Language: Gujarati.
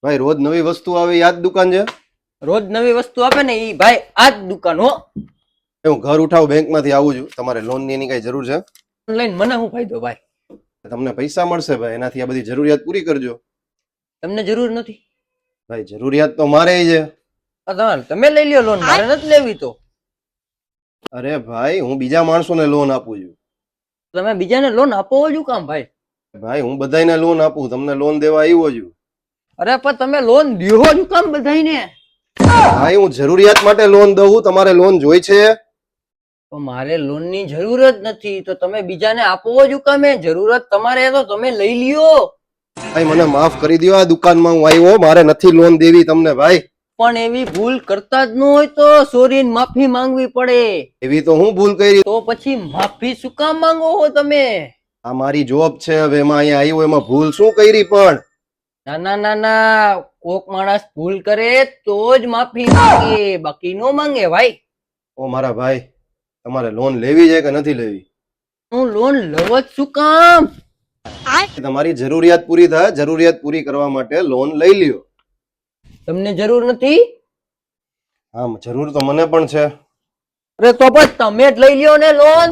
ભાઈ રોજ નવી વસ્તુ આવે યાદ દુકાન છે? રોજ નવી વસ્તુ આપે ને ઈ ભાઈ આ જ દુકાન હો. હું ઘર ઉઠાવ બેંક માંથી આવું છું, તમારે લોન ની એની કઈ જરૂર છે? ઓનલાઈન મને શું ફાયદો ભાઈ? તમને પૈસા મળશે ભાઈ, એનાથી આ બધી જરૂરિયાત પૂરી કરજો. તમને જરૂર નથી? ભાઈ જરૂરિયાત તો મારે છે. તમે લઈ લ્યો લોન, મારે નથી લેવી. તો અરે ભાઈ હું બીજા માણસોને લોન આપું છું. તમે બીજાને લોન આપો જ કામ ભાઈ? ભાઈ હું બધાને લોન આપું, તમને લોન દેવા આવ્યો છું. અરે પણ તમે લોન દ્યો જ કામ બધાને? ભાઈ હું જરૂરિયાત માટે લોન દઉં, તમારે લોન જોઈ છે? તો મારે લોન ની જરૂર જ નથી, તો તમે બીજાને આપો જ કામે? જરૂરત તમારે તો તમે લઈ લ્યો. ભાઈ મને માફ કરી દો, આ દુકાનમાં હું આવ્યો, મારે નથી લોન દેવી તમને ભાઈ. પણ એવી ભૂલ કરતા જ ન હોય તો સોરી માફી માંગવી પડે. એવી તો હું ભૂલ કરી? તો પછી માફી શું કામ માંગો છો તમે? આ મારી જોબ છે, હવે એમાં અહીંયા આવ્યો, એમાં ભૂલ શું કરી? પણ ના ના ના ના, કોક માણસ ભૂલ કરે તો જ માફી માંગે, બાકી નો માંગે ભાઈ. ઓ મારા ભાઈ, તમારે લોન લેવી છે કે નથી લેવી? હું લોન લઉં જ શું કામ? તમારી જરૂરિયાત પૂરી થાય, જરૂરિયાત પૂરી કરવા માટે લોન લઈ લ્યો. તમને જરૂર નથી? આમ જરૂર તો મને પણ છે. અરે તો બસ તમે જ લઈ લ્યો ને લોન.